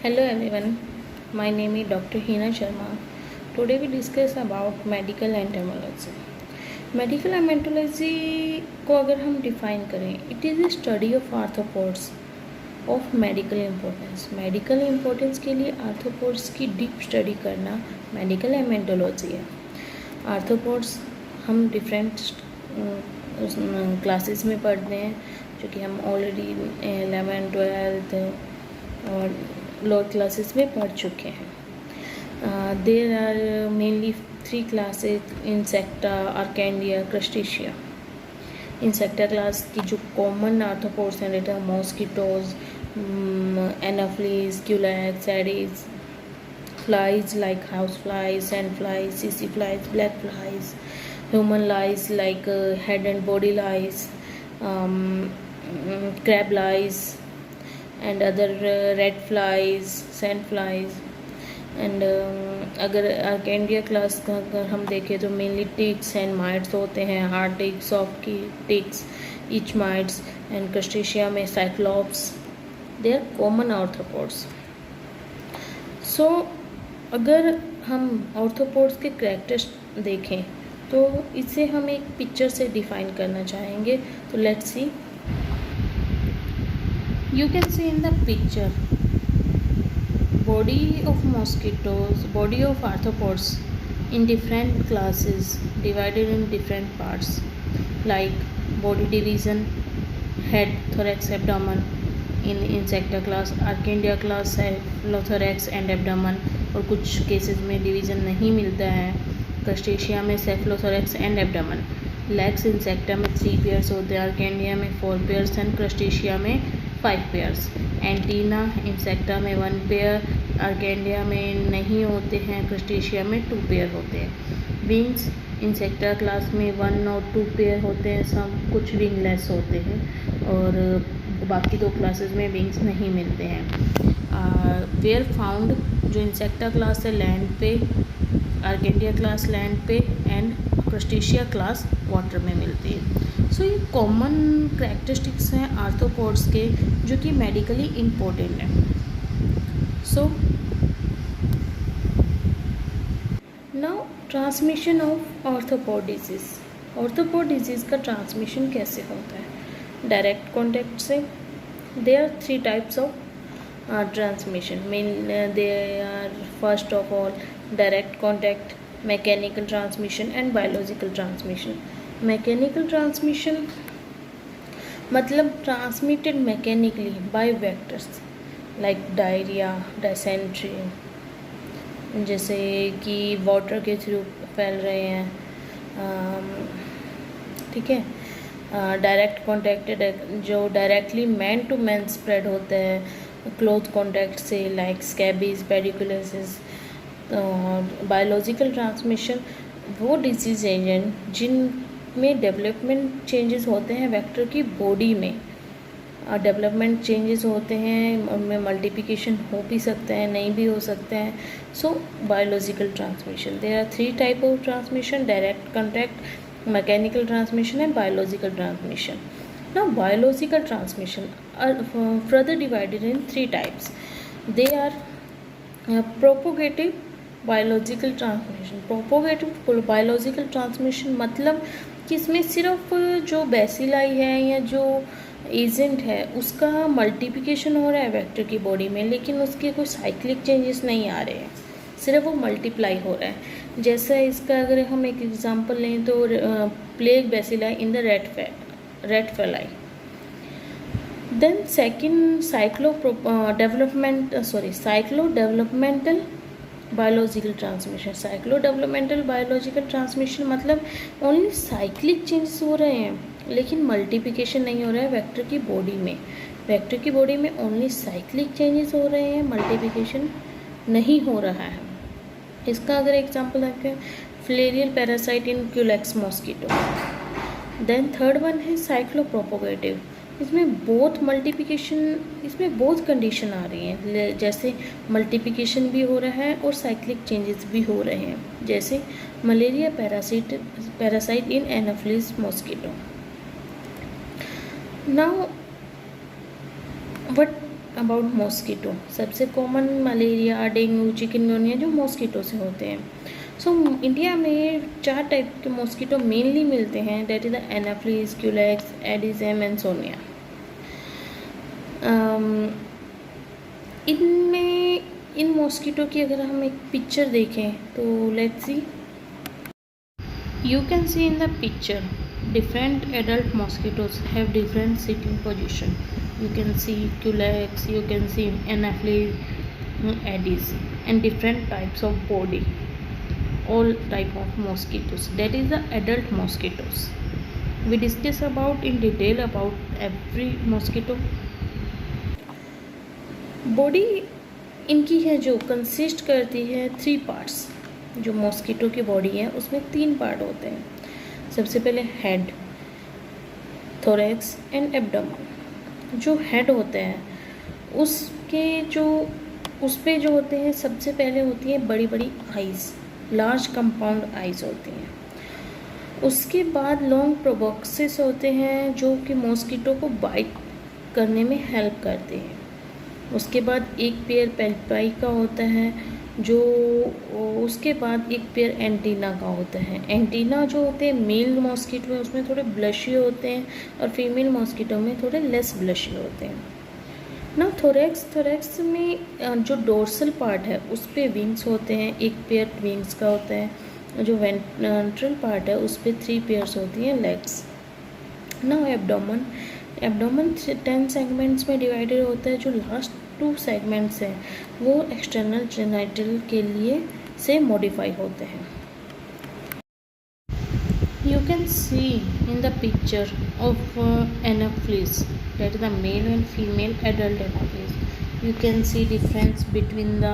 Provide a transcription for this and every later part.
Hello everyone, my name is Dr. Hina Sharma. Today we discuss about medical entomology. Medical entomology को अगर हम define करें, it is a study of arthropods of medical importance. Medical importance के लिए arthropods की deep study करना medical entomology है। Arthropods हम डिफरेंट क्लासेस में पढ़ते हैं, जो कि हम ऑलरेडी 11th 12th और लोअर क्लासेस में पढ़ चुके हैं। There are mainly 3 classes: insecta, arachnida, crustacea. Insecta class की जो कॉमन आर्थ्रोपोड्स हैं, data mosquitoes, Anopheles, Culex, Aedes, flies like house flies, sand flies, सीसी flies, black flies, human lice like head and body lice, crab lice and other red flies, sand flies and अगर आर्केंडिया class का अगर हम देखें तो mainly ticks and mites होते हैं, hard ticks, soft की ticks, itch mites and crustacea में cyclops. They are common arthropods. So अगर हम आर्थ्रोपोड्स के कैरेक्टर्स देखें तो इसे हम एक पिक्चर से डिफाइन करना चाहेंगे। तो let's see, you can see in the picture body of mosquitoes, body of arthropods in different classes divided in different parts like body division, head, thorax, abdomen in insecta class, arcandia class cephalothorax and abdomen, और कुछ cases में division नहीं मिलता है। Crustacea में cephalothorax and abdomen, legs insecta में 3 pairs होते हैं, आर्केंडिया में 4 पेयर्स एंड क्रस्टेशिया में 5 पेयर्स। एंटीना इंसेक्टा में 1 पेयर, आर्केंडिया में नहीं होते हैं, क्रस्टेशिया में 2 पेयर होते हैं। विंग्स इंसेक्टा क्लास में 1 और 2 पेयर होते हैं, सब कुछ विंगलेस होते हैं और बाकी 2 क्लासेस में विंग्स नहीं मिलते हैं। वेयर फाउंड जो इंसेक्टा क्लास है लैंड पे, आर्केंडिया क्लास लैंड पे एंड क्रस्टेशिया क्लास वाटर में मिलती है। सो ये कॉमन कैरेक्टरिस्टिक्स हैं आर्थ्रोपोड्स के जो कि मेडिकली इम्पोर्टेंट हैं। So now transmission of arthropod disease. Arthropod disease का ट्रांसमिशन कैसे होता है? डायरेक्ट कॉन्टैक्ट से। There are 3 types of transmission. They are first of all direct contact, mechanical transmission and biological transmission. Mechanical transmission मतलब transmitted mechanically by vectors like diarrhea, dysentery, जैसे कि water के through फैल रहे हैं, ठीक है। डायरेक्ट कॉन्टैक्ट जो directly man to man spread होता है क्लोथ कॉन्टैक्ट से, like scabies, pediculosis. Biological transmission वो डिजीज़ एजेंट जिनमें डेवलपमेंट चेंजेस होते हैं वेक्टर की बॉडी में। डेवलपमेंट चेंजेस होते हैं, उनमें मल्टीप्लिकेशन हो भी सकते हैं, नहीं भी हो सकते हैं। So biological transmission, there are 3 type of transmission: direct contact, mechanical transmission and biological transmission. Now biological transmission are further divided in 3 types. They are propagative biological transmission. Propagative biological transmission मतलब कि इसमें सिर्फ जो bacilli है या जो agent है उसका मल्टीप्लिकेशन हो रहा है वेक्टर की बॉडी में, लेकिन उसके कोई साइक्लिक चेंजेस नहीं आ रहे हैं, सिर्फ वो मल्टीप्लाई हो रहा है। जैसे इसका अगर हम एक एग्जांपल लें तो plague bacilli in the rat flea. Then second cyclo developmental biological transmission. Cyclo developmental biological transmission मतलब ओनली साइक्लिक चेंजेस हो रहे हैं लेकिन मल्टीप्लिकेशन नहीं हो रहा है वेक्टर की बॉडी में। वेक्टर की बॉडी में ओनली साइक्लिक चेंजेस हो रहे हैं, मल्टीप्लिकेशन नहीं हो रहा है। इसका अगर एग्जांपल देखें, filarial parasite in Culex mosquito. Then third one है साइक्लोप्रोपोगेटिव। इसमें बोथ मल्टीप्लिकेशन, इसमें बोथ कंडीशन आ रही हैं, जैसे मल्टीप्लिकेशन भी हो रहा है और साइक्लिक चेंजेस भी हो रहे हैं, जैसे malaria parasite in Anopheles mosquito. Now about mosquito. सबसे कॉमन मलेरिया, डेंगू, चिकनगुनिया जो मॉस्किटो से होते हैं। सो इंडिया में 4 टाइप के मॉस्किटो मेनली मिलते हैं, that is the Anopheles, Culex, Aedes Mansonia. इनमें इन मॉस्किटो की अगर हम एक पिक्चर देखें तो let's see, you can see in the picture different adult mosquitoes have different sitting position. You can see culex, you can see anopheles, aedes, and different types of body, all type of mosquitoes, that is the adult mosquitoes. We discuss about in detail about every mosquito. Body इनकी है जो consist करती है 3 parts. जो mosquito की body है उसमें 3 part होते हैं। सबसे पहले हेड, थोरैक्स एंड एब्डोमेन। जो हेड होते हैं उसके जो उस पे जो होते हैं सबसे पहले होती है बड़ी बड़ी आइज़, लार्ज कंपाउंड आइज़ होती हैं। उसके बाद लॉन्ग प्रोबॉक्सेस होते हैं जो कि मॉस्किटो को बाइट करने में हेल्प करते हैं। उसके बाद एक पेयर पेल्पाई का होता है, जो उसके बाद एक पेयर एंटीना का होता है। एंटीना जो होते हैं मेल मॉस्किटो में उसमें थोड़े ब्लशी होते हैं और फीमेल मॉस्किटो में थोड़े लेस ब्लशी होते हैं ना। थोरैक्स में जो डोर्सल पार्ट है उस पर विंग्स होते हैं, एक पेयर विंग्स का होता है। जो वेंट्रल पार्ट है उस पर 3 पेयर्स होती हैं लेग्स ना। एब्डोमेन 10 सेगमेंट्स में डिवाइडेड होता है। जो लास्ट 2 सेगमेंट्स हैं वो एक्सटर्नल जेनिटल के लिए से मॉडिफाई होते हैं। You can see in the picture of anopheles, that is the male and female adult anopheles. You can see difference between the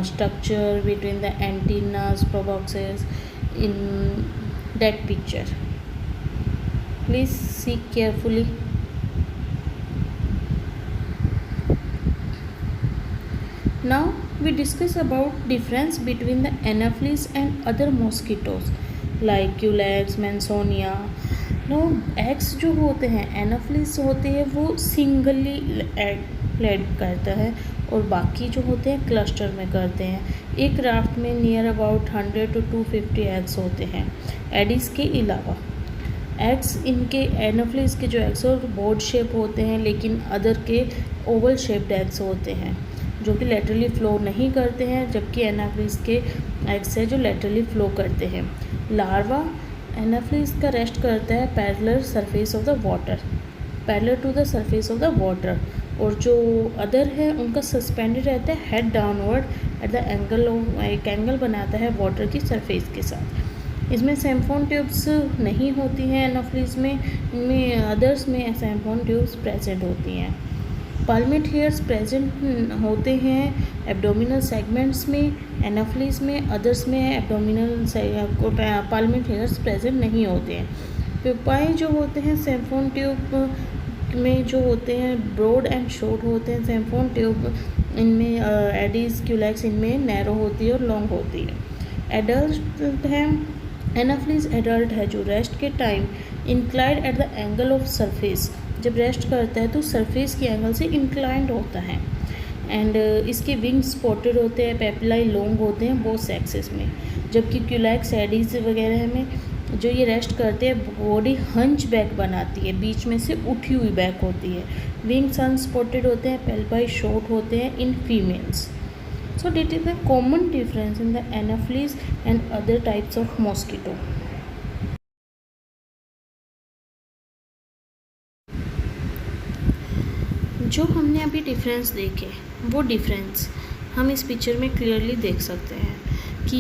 structure between the antennas, proboscis in that picture. Please see carefully. Now we discuss about difference between the anopheles and other mosquitoes like culex, mansonia. Now eggs जो होते हैं anopheles होते हैं वो singly lead करता है और बाकी जो होते हैं क्लस्टर में करते हैं। एक राफ्ट में नियर अबाउट 100 to 250 एग्स होते हैं एडिस के अलावा। एग्स इनके एनाफ्लिस के जो एग्स और बोर्ड शेप होते हैं, लेकिन अदर के ओवल शेप्ड एग्स होते हैं जो कि लेटरली फ्लो नहीं करते हैं, जबकि एनाफ्लिस के एग्स है जो लेटरली फ्लो करते हैं। लार्वा एनाफ्लिस का रेस्ट करता है parallel surface of the water, parallel to the surface of the water, और जो अदर है उनका सस्पेंडेड रहता है head downward at the angle of, एक एंगल बनाता है वाटर की सरफेस के साथ। इसमें सैम्फोन ट्यूब्स नहीं होती हैं एनाफ्लिस में, इनमें अदर्स में सैम्फोन ट्यूब्स प्रेजेंट होती हैं। पाल्मेट हेयर्स प्रेजेंट होते हैं एब्डोमिनल सेगमेंट्स में एनाफ्लिस में, अदर्स में एब्डोमिनल पाल्मेट हेयर्स प्रेजेंट नहीं होते हैं। प्यूपाई जो होते हैं सैम्फोन ट्यूब में जो होते हैं ब्रॉड एंड शॉर्ट होते हैं। सैम्फोन ट्यूब इनमें एडिस, क्यूलेक्स इनमें नैरो होती है और लॉन्ग होती है। एडल्ट है एनाफ्लिस एडल्ट है जो रेस्ट के time inclined at the angle of surface, जब रेस्ट करता है तो सरफेस के एंगल से इंक्लाइंड होता है। एंड इसके विंग्स स्पॉटेड होते हैं, पेपिलाई लॉन्ग होते हैं बोथ सेक्सेस में, जबकि क्यूलेक्स एडिस वगैरह में जो ये रेस्ट करते हैं बॉडी हंच बैक बनाती है, बीच में से उठी हुई बैक होती है। विंग्स अनस्पॉटेड होते हैं, पेल्पाई शॉर्ट होते हैं in females. So that is the common difference in the Anopheles and other types of mosquito. जो हमने अभी डिफरेंस देखे वो डिफरेंस हम इस पिक्चर में क्लियरली देख सकते हैं कि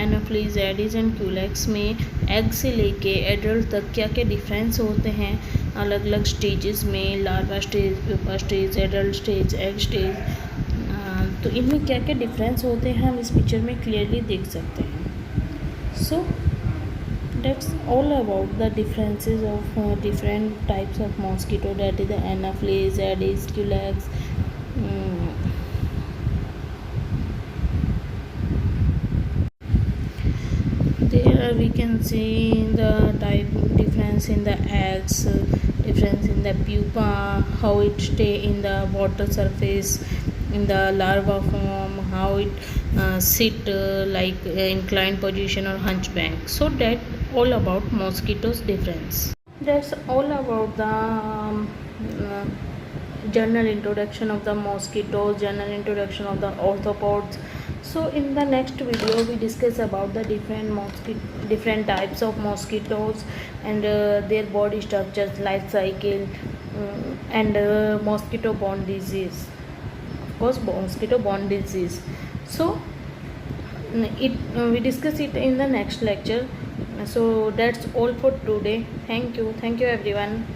एनाफ्लिस, एडिस एंड क्यूलेक्स में एग से लेके एडल्ट तक क्या क्या डिफरेंस होते हैं अलग अलग स्टेजेस में, larva stage, pupa stage, adult stage, egg stage. तो इनमें क्या क्या डिफरेंस होते हैं हम इस पिक्चर में क्लियरली देख सकते हैं। सो that's all about the differences of different types of mosquito, that is the anopheles, aedes, culex. There we can see the type difference in the eggs, difference in the pupa, how it stay in the water surface in the larva form, how it sit like inclined position or hunchback. So that all about mosquitoes difference. That's all about the uh, general introduction of the mosquitoes, general introduction of the arthropods. So in the next video we discuss about the different types of mosquitoes and their body structures, life cycle, and mosquito borne disease, of course mosquito borne disease. So we discuss it in the next lecture. So that's all for today. Thank you everyone.